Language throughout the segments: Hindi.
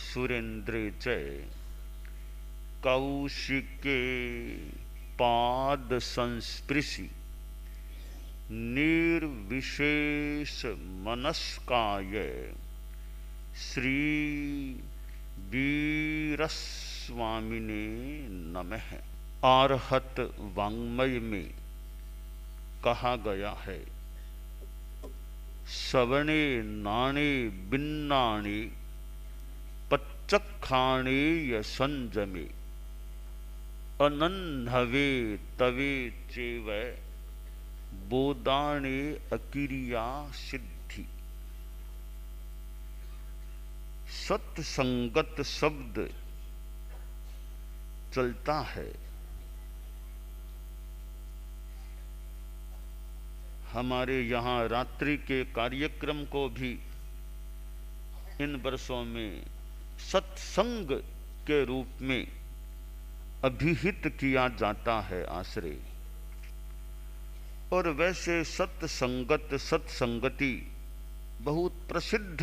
सुरेन्द्रे च कौशिके पाद संस्पृशि निर्विशेष मनस्काय श्री वीरस्वामिने नमः। आर्हत वाङ्मय में कहा गया है, सवणे नाणे बिन्नाणे पच्चखाणे संजमे अनन्हवे तवे चेव बोदाणे अकिरिया सिद्धि। सत्संगत शब्द चलता है। हमारे यहाँ रात्रि के कार्यक्रम को भी इन वर्षों में सत्संग के रूप में अभिहित किया जाता है आश्रय। और वैसे सत्संगत सत्संगति बहुत प्रसिद्ध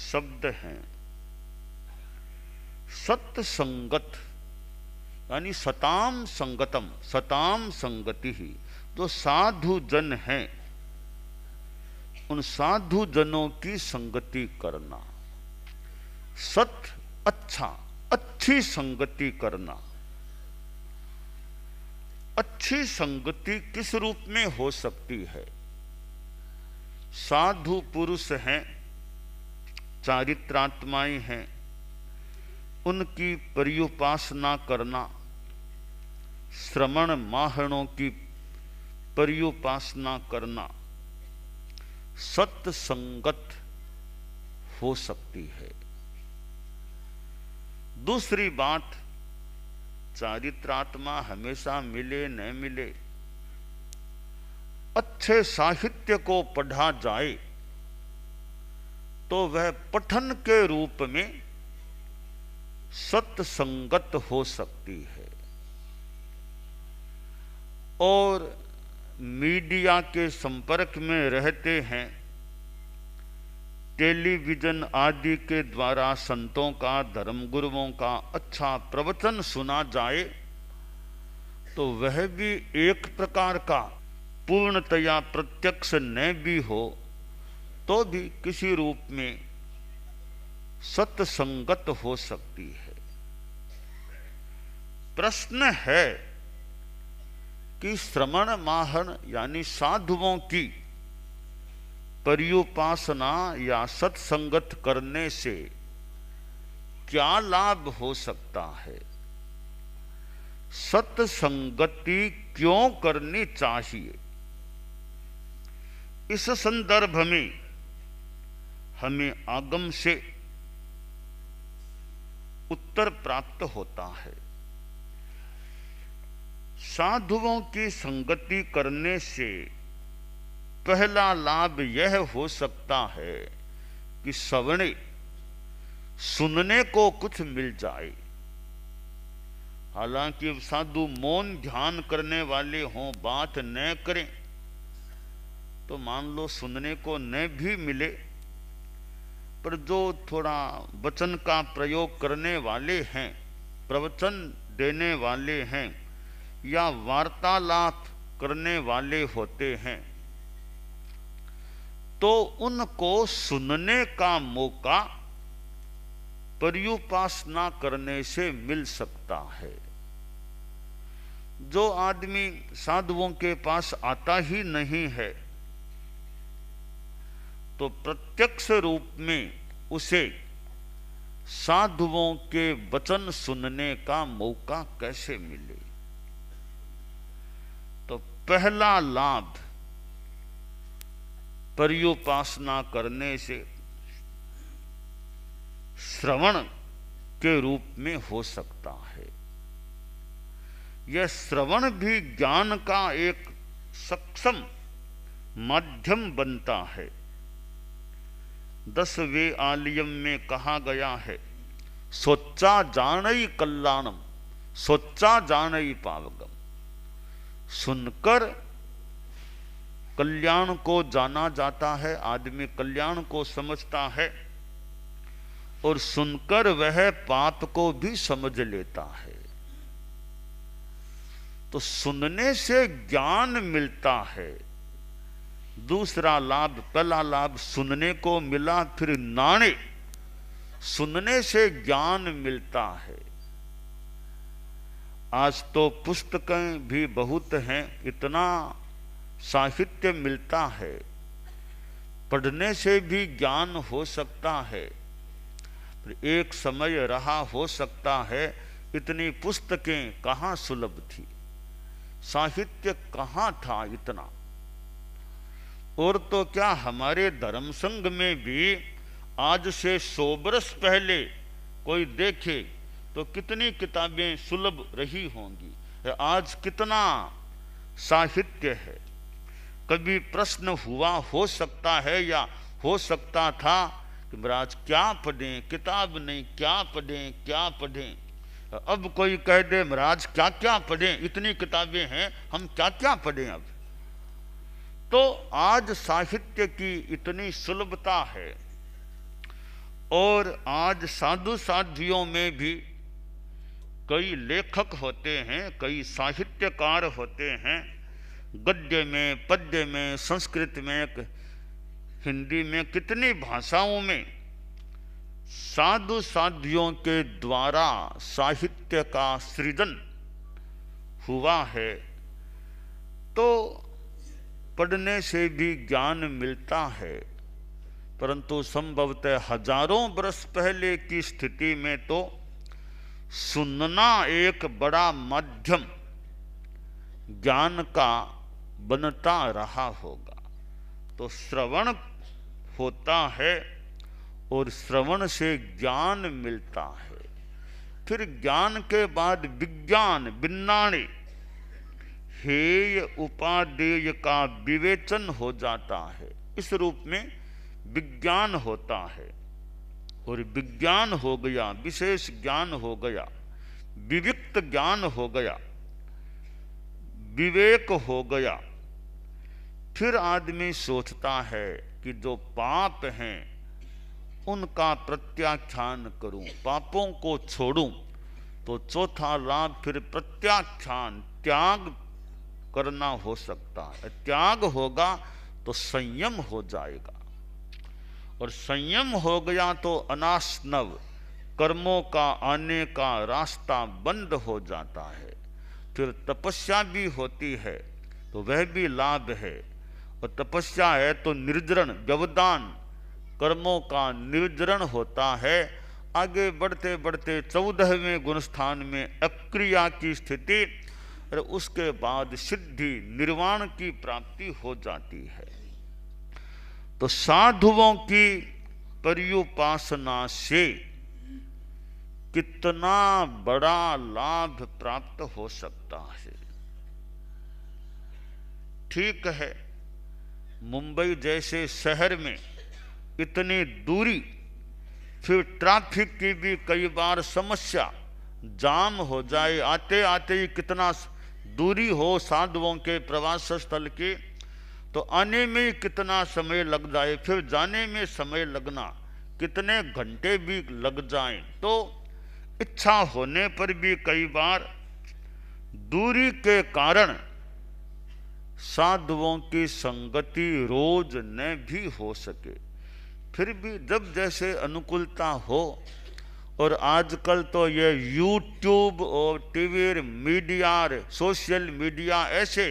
शब्द हैं। सत्संगत यानी सताम संगतम, सताम संगति ही, जो साधु जन हैं उन साधु जनों की संगति करना। सत अच्छा, अच्छी संगति करना। अच्छी संगति किस रूप में हो सकती है? साधु पुरुष हैं, चारित्रात्माएं हैं, उनकी पर्युपासना करना, श्रवण माहणों की पर्युपासना करना सत्संगत हो सकती है। दूसरी बात, चारित्रात्मा हमेशा मिले न मिले, अच्छे साहित्य को पढ़ा जाए तो वह पठन के रूप में सत्संगत हो सकती है। और मीडिया के संपर्क में रहते हैं, टेलीविजन आदि के द्वारा संतों का, धर्मगुरुओं का अच्छा प्रवचन सुना जाए तो वह भी एक प्रकार का पूर्णतया प्रत्यक्ष न भी हो तो भी किसी रूप में सत्संगत हो सकती है। प्रश्न है कि श्रवण माहन यानी साधुओं की पर्युपासना या सत्संगत करने से क्या लाभ हो सकता है? सत्संगति क्यों करनी चाहिए? इस संदर्भ में हमें आगम से उत्तर प्राप्त होता है। साधुओं की संगति करने से पहला लाभ यह हो सकता है कि श्रवणे, सुनने को कुछ मिल जाए। हालांकि साधु मौन ध्यान करने वाले हों, बात न करें तो मान लो सुनने को न भी मिले, पर जो थोड़ा वचन का प्रयोग करने वाले हैं, प्रवचन देने वाले हैं या वार्तालाप करने वाले होते हैं तो उनको सुनने का मौका पर्युपासना करने से मिल सकता है। जो आदमी साधुओं के पास आता ही नहीं है तो प्रत्यक्ष रूप में उसे साधुओं के वचन सुनने का मौका कैसे मिले? तो पहला लाभ पर्युपासना करने से श्रवण के रूप में हो सकता है। यह श्रवण भी ज्ञान का एक सक्षम माध्यम बनता है। 10वें आलियम में कहा गया है, सोचा जानई कल्याणम, सोचा जानई पावगम। सुनकर कल्याण को जाना जाता है, आदमी कल्याण को समझता है। और सुनकर वह पाप को भी समझ लेता है। तो सुनने से ज्ञान मिलता है। दूसरा लाभ, पहला लाभ सुनने को मिला, फिर नाणे सुनने से ज्ञान मिलता है। आज तो पुस्तकें भी बहुत हैं, इतना साहित्य मिलता है, पढ़ने से भी ज्ञान हो सकता है। एक समय रहा हो सकता है इतनी पुस्तकें कहाँ सुलभ थी, साहित्य कहाँ था इतना। और तो क्या, हमारे धर्म संघ में भी आज से 100 बरस पहले कोई देखे तो कितनी किताबें सुलभ रही होंगी। आज कितना साहित्य है। कभी प्रश्न हुआ हो सकता है या हो सकता था कि महाराज क्या पढ़ें, किताब नहीं, क्या पढ़ें क्या पढ़ें। अब कोई कह दे महाराज क्या क्या पढ़ें, इतनी किताबें हैं, हम क्या क्या पढ़ें अब। तो आज साहित्य की इतनी सुलभता है। और आज साधु साध्वियों में भी कई लेखक होते हैं, कई साहित्यकार होते हैं, गद्य में, पद्य में, संस्कृत में, हिंदी में, कितनी भाषाओं में साधु साध्वियों के द्वारा साहित्य का सृजन हुआ है। तो पढ़ने से भी ज्ञान मिलता है, परंतु संभवतः हजारों बरस पहले की स्थिति में तो सुनना एक बड़ा माध्यम ज्ञान का बनता रहा होगा। तो श्रवण होता है और श्रवण से ज्ञान मिलता है। फिर ज्ञान के बाद विज्ञान, विज्ञानी, हेय उपादेय का विवेचन हो जाता है। इस रूप में विज्ञान होता है। और विज्ञान हो गया, विशेष ज्ञान हो गया, विविक्त ज्ञान हो गया, विवेक हो गया। फिर आदमी सोचता है कि जो पाप हैं उनका प्रत्याख्यान करूं, पापों को छोड़ूं। तो चौथा लाभ फिर प्रत्याख्यान, त्याग करना हो सकता है। त्याग होगा तो संयम हो जाएगा, और संयम हो गया तो अनासनव कर्मों का आने का रास्ता बंद हो जाता है। फिर तपस्या भी होती है तो वह भी लाभ है। और तपस्या है तो निर्जरण, व्यवधान, कर्मों का निर्जरण होता है। आगे बढ़ते बढ़ते 14वें गुणस्थान में अक्रिया की स्थिति, और उसके बाद सिद्धि, निर्वाण की प्राप्ति हो जाती है। तो साधुओं की पर्युपासना से कितना बड़ा लाभ प्राप्त हो सकता है। ठीक है, मुंबई जैसे शहर में इतनी दूरी, फिर ट्रैफिक की भी कई बार समस्या, जाम हो जाए, आते आते ही कितना दूरी हो साधुओं के प्रवास स्थल की, तो आने में कितना समय लग जाए, फिर जाने में समय लगना, कितने घंटे भी लग जाएं। तो इच्छा होने पर भी कई बार दूरी के कारण साधुओं की संगति रोज न भी हो सके। फिर भी जब जैसे अनुकूलता हो, और आजकल तो ये यूट्यूब और टीवी, मीडिया, सोशल मीडिया ऐसे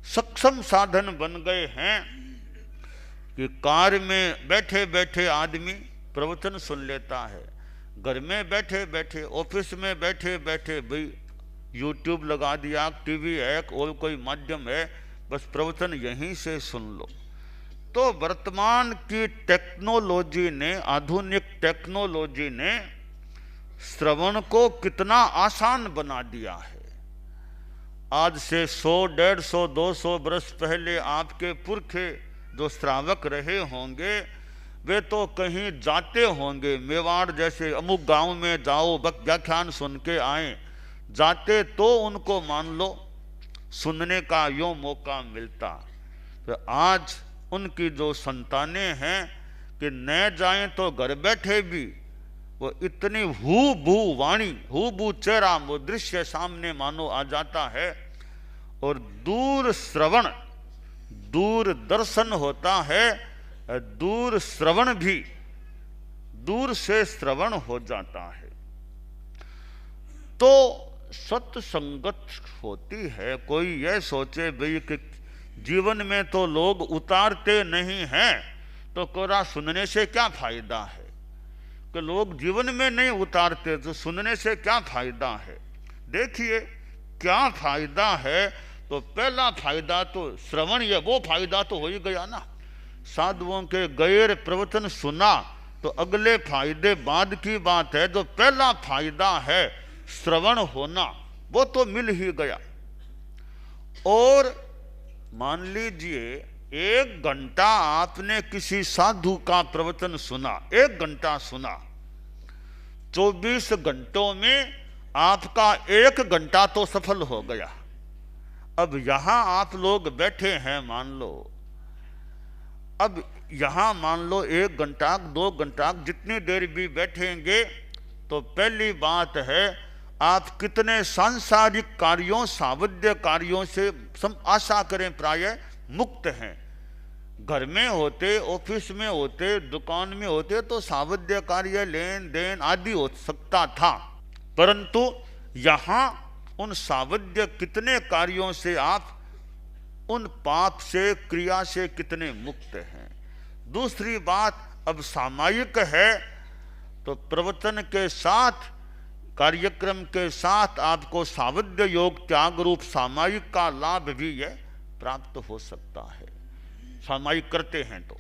सक्षम साधन बन गए हैं कि कार में बैठे बैठे आदमी प्रवचन सुन लेता है, घर में बैठे बैठे, ऑफिस में बैठे बैठे भाई यूट्यूब लगा दिया, टीवी है, और कोई माध्यम है, बस प्रवचन यहीं से सुन लो। तो वर्तमान की टेक्नोलॉजी ने, आधुनिक टेक्नोलॉजी ने श्रवण को कितना आसान बना दिया है। आज से 100, 150, 200 बरस पहले आपके पुरखे जो श्रावक रहे होंगे, वे तो कहीं जाते होंगे, मेवाड़ जैसे अमुक गांव में जाओ, व्याख्यान सुन के आए, जाते तो उनको मान लो सुनने का यो मौका मिलता। तो आज उनकी जो संतानें हैं, कि न जाएं तो घर बैठे भी वो इतनी हू बू वाणी, हू बू चेहरा, वो दृश्य सामने मानो आ जाता है। और दूर श्रवण, दूर दर्शन होता है, दूर श्रवण भी, दूर से श्रवण हो जाता है। तो सत्संगत होती है। कोई यह सोचे भाई कि जीवन में तो लोग उतारते नहीं हैं, तो कोरा सुनने से क्या फायदा है, कि लोग जीवन में नहीं उतारते तो सुनने से क्या फायदा है। देखिए क्या फायदा है। तो पहला फायदा तो श्रवण, ये वो फायदा तो हो ही गया ना। साधुओं के गैर प्रवचन सुना तो अगले फायदे बाद की बात है। जो पहला फायदा है श्रवण होना, वो तो मिल ही गया। और मान लीजिए 1 घंटा आपने किसी साधु का प्रवचन सुना, 1 घंटा सुना, 24 घंटों में आपका 1 घंटा तो सफल हो गया। अब यहां आप लोग बैठे हैं, मान लो, अब यहां मान लो 1 घंटा 2 घंटा जितनी देर भी बैठेंगे, तो पहली बात है आप कितने सांसारिक कार्यों, सावध्य कार्यों से आशा करें प्राय मुक्त हैं। घर में होते, ऑफिस में होते, दुकान में होते तो सावध्य कार्य, लेन देन आदि हो सकता था, परंतु यहां उन सावध्य कितने कार्यों से आप उन पाप से, क्रिया से कितने मुक्त हैं। दूसरी बात, अब सामायिक है तो प्रवचन के साथ, कार्यक्रम के साथ आपको सावध्य योग त्याग रूप सामायिक का लाभ भी यह प्राप्त हो सकता है, सामायिक करते हैं तो।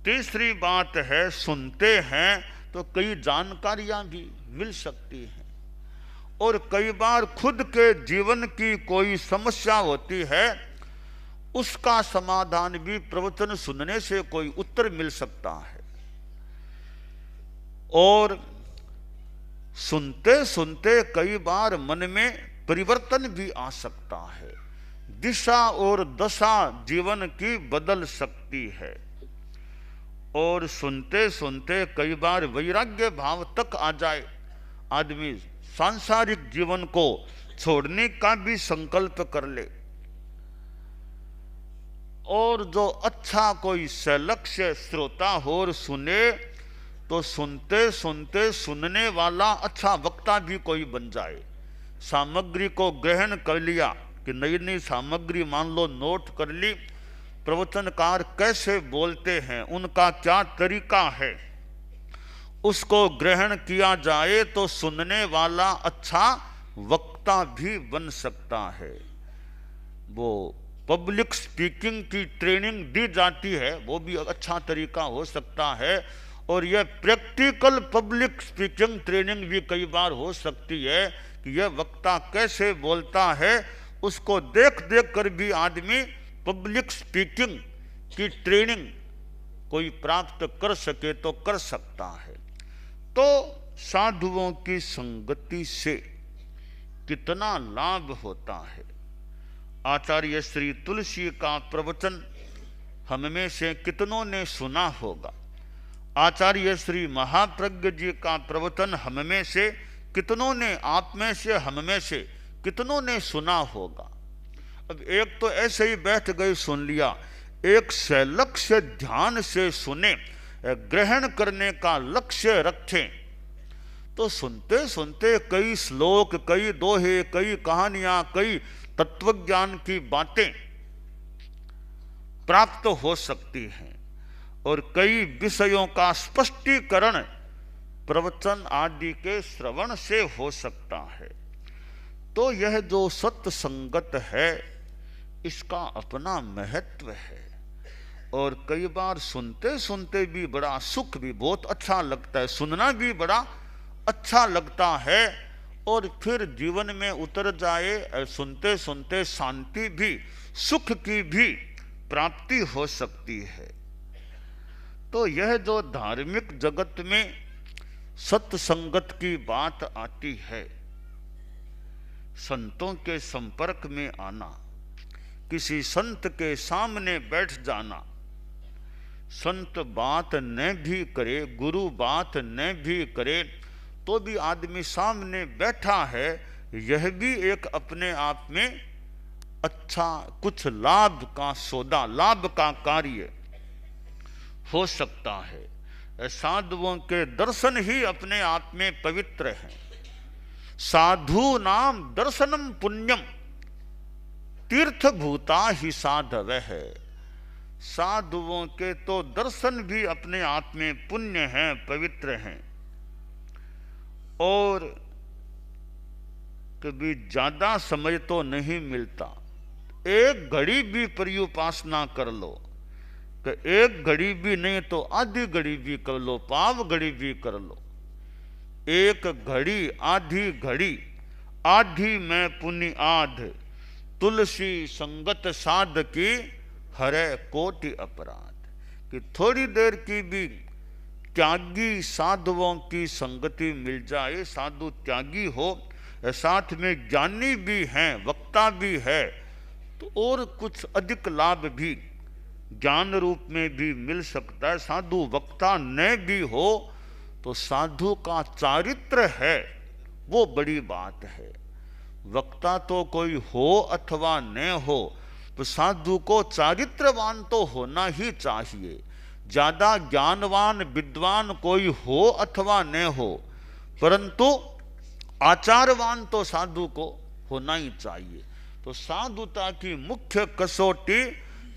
तीसरी बात है सुनते हैं तो कई जानकारियां भी मिल सकती हैं। और कई बार खुद के जीवन की कोई समस्या होती है, उसका समाधान भी प्रवचन सुनने से कोई उत्तर मिल सकता है। और सुनते सुनते कई बार मन में परिवर्तन भी आ सकता है, दिशा और दशा जीवन की बदल सकती है। और सुनते सुनते कई बार वैराग्य भाव तक आ जाए, आदमी सांसारिक जीवन को छोड़ने का भी संकल्प कर ले। और जो अच्छा कोई सलक्ष्य श्रोता हो और सुने, तो सुनते सुनते सुनने वाला अच्छा वक्ता भी कोई बन जाए। सामग्री को ग्रहण कर लिया कि नई नई सामग्री मान लो नोट कर ली, प्रवचनकार कैसे बोलते हैं, उनका क्या तरीका है, उसको ग्रहण किया जाए तो सुनने वाला अच्छा वक्ता भी बन सकता है। वो पब्लिक स्पीकिंग की ट्रेनिंग दी जाती है, वो भी अच्छा तरीका हो सकता है। और यह प्रैक्टिकल पब्लिक स्पीकिंग ट्रेनिंग भी कई बार हो सकती है कि यह वक्ता कैसे बोलता है, उसको देख देख कर भी आदमी पब्लिक स्पीकिंग की ट्रेनिंग कोई प्राप्त कर सके तो कर सकता है। तो साधुओं की संगति से कितना लाभ होता है। आचार्य श्री तुलसी का प्रवचन हम में से कितनों ने सुना होगा। आचार्य श्री महाप्रज्ञ जी का प्रवचन हम में से कितनों ने, आप में से, हम में से कितनों ने सुना होगा। अब एक तो ऐसे ही बैठ गए सुन लिया, एक से लक्ष्य ध्यान से सुने, ग्रहण करने का लक्ष्य रखें, तो सुनते सुनते कई श्लोक, कई दोहे, कई कहानियां, कई तत्वज्ञान की बातें प्राप्त हो सकती हैं। और कई विषयों का स्पष्टीकरण प्रवचन आदि के श्रवण से हो सकता है। तो यह जो सत्संगत है, इसका अपना महत्व है। और कई बार सुनते सुनते भी बड़ा सुख भी बहुत अच्छा लगता है, सुनना भी बड़ा अच्छा लगता है। और फिर जीवन में उतर जाए, सुनते सुनते शांति भी, सुख की भी प्राप्ति हो सकती है। तो यह जो धार्मिक जगत में सत्संगत की बात आती है, संतों के संपर्क में आना, किसी संत के सामने बैठ जाना, संत बात न भी करे, गुरु बात न भी करे, तो भी आदमी सामने बैठा है, यह भी एक अपने आप में अच्छा कुछ लाभ का सौदा, लाभ का कार्य हो सकता है। साधुओं के दर्शन ही अपने आप में पवित्र हैं। साधु नाम दर्शनम पुण्यम तीर्थभूता ही साधव है। साधुओं के तो दर्शन भी अपने आप में पुण्य हैं, पवित्र हैं। और कभी ज्यादा समय तो नहीं मिलता, एक घड़ी भी पर्युपासना कर लो, कि एक घड़ी भी नहीं तो आधी घड़ी भी कर लो, पाव घड़ी भी कर लो। एक घड़ी आधी घड़ी, आधी में पुनि आध, तुलसी संगत साध की हरे कोटि अपराध। कि थोड़ी देर की भी त्यागी साधुओं की संगति मिल जाए, साधु त्यागी हो, साथ में ज्ञानी भी हैं, वक्ता भी है, तो और कुछ अधिक लाभ भी ज्ञान रूप में भी मिल सकता है। साधु वक्ता न भी हो तो साधु का चारित्र है, वो बड़ी बात है। वक्ता तो कोई हो अथवा न हो, तो साधु को चारित्रवान तो होना ही चाहिए। ज्यादा ज्ञानवान विद्वान कोई हो अथवा न हो, परंतु आचारवान तो साधु को होना ही चाहिए। तो साधुता की मुख्य कसौटी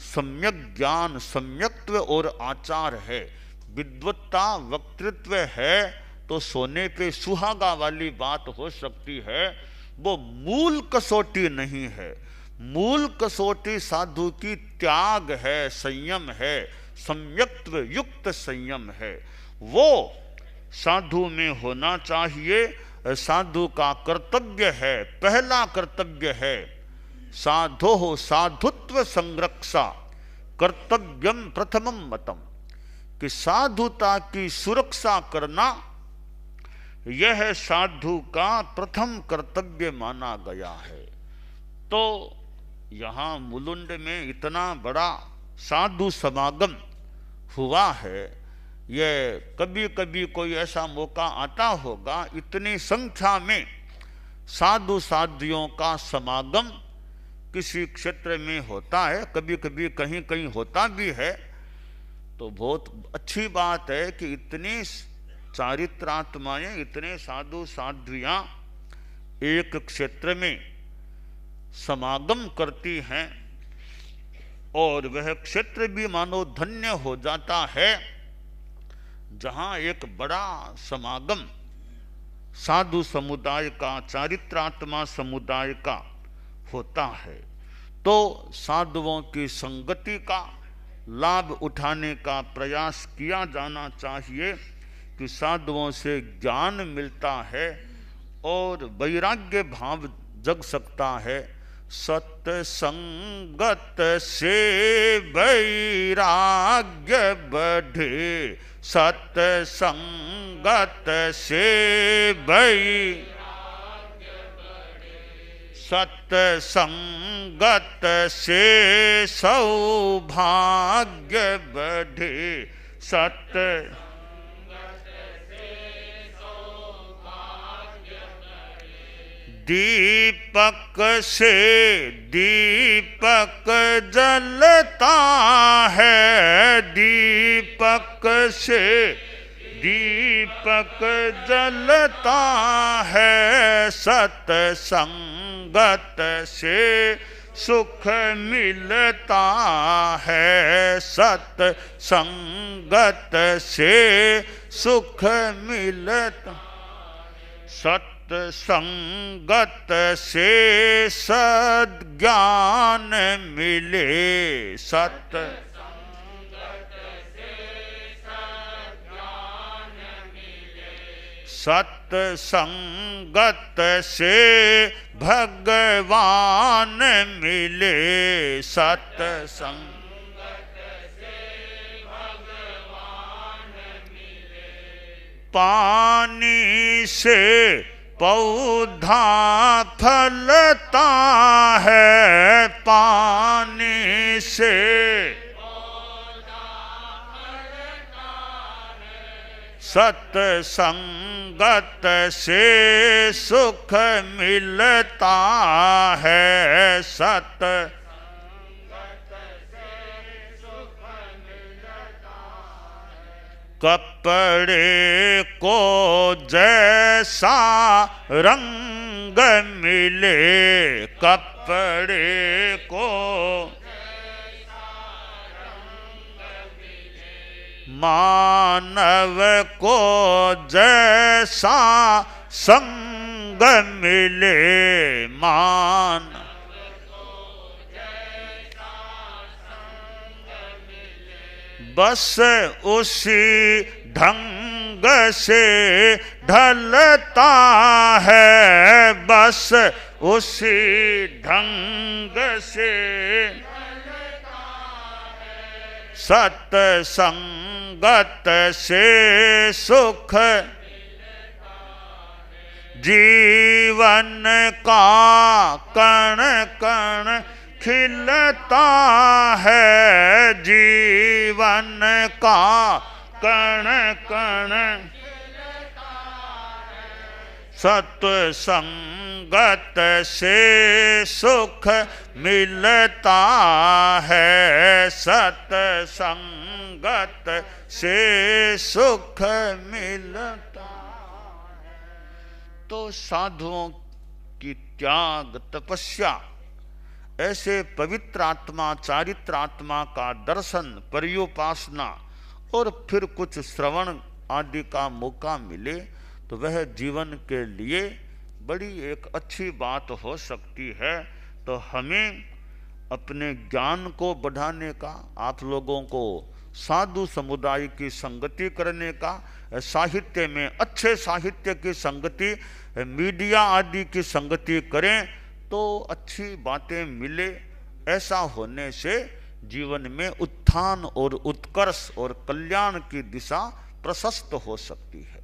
सम्यक ज्ञान, सम्यक्त्व और आचार है। विद्वत्ता वक्तृत्व है तो सोने पे सुहागा वाली बात हो सकती है, वो मूल कसौटी नहीं है। मूल कसौटी साधु की त्याग है, संयम है, सम्यक्त्व युक्त संयम है, वो साधु में होना चाहिए। साधु का कर्तव्य है, पहला कर्तव्य है, साधो हो साधुत्व संरक्षा कर्तव्यम प्रथमम मतम, कि साधुता की सुरक्षा करना यह साधु का प्रथम कर्तव्य माना गया है। तो यहाँ मुलुंड में इतना बड़ा साधु समागम हुआ है, ये कभी कभी कोई ऐसा मौका आता होगा, इतनी संख्या में साधु साधियों का समागम किसी क्षेत्र में होता है, कभी कभी कहीं कहीं होता भी है, तो बहुत अच्छी बात है कि इतनी चारित्रात्माएं, इतने साधु साध्वियां एक क्षेत्र में समागम करती हैं, और वह क्षेत्र भी मानो धन्य हो जाता है जहां एक बड़ा समागम साधु समुदाय का, चारित्रात्मा समुदाय का होता है। तो साधुओं की संगति का लाभ उठाने का प्रयास किया जाना चाहिए, कि साधुओं से ज्ञान मिलता है और वैराग्य भाव जग सकता है। सत्संगत से वैराग्य बढ़े, सत्संगत से सत्संगत से सौभाग्य बढ़े, दीपक से दीपक जलता है, दीपक से दीपक जलता है, सत्संगत से सुख मिलता है, सत्संगत से सुख मिलता, सत्संगत से सद्ज्ञान मिले, सत्संगत से भगवान मिले, सत्संगत से भगवान मिले। पानी से पौधा फलता है, पानी से पौधा सत्संगत से सुख मिलता है, सत्संगत से सुख मिलता है। कपड़े को जैसा रंग मिले, कपड़े को मानव को जैसा संग मिले, मानव को जैसा संग मिले, बस उसी ढंग से ढलता है, बस उसी ढंग से सत्संगत से सुख जीवन का कण कण खिलता है, जीवन का कण कण सत्संगत से सुख मिलता है, सत्संगत से सुख मिलता है। तो साधुओं की त्याग तपस्या, ऐसे पवित्र आत्मा चारित्र आत्मा का दर्शन पर्युपासना और फिर कुछ श्रवण आदि का मौका मिले तो वह जीवन के लिए बड़ी एक अच्छी बात हो सकती है। तो हमें अपने ज्ञान को बढ़ाने का, आप लोगों को साधु समुदाय की संगति करने का, साहित्य में अच्छे साहित्य की संगति, मीडिया आदि की संगति करें तो अच्छी बातें मिले। ऐसा होने से जीवन में उत्थान और उत्कर्ष और कल्याण की दिशा प्रशस्त हो सकती है।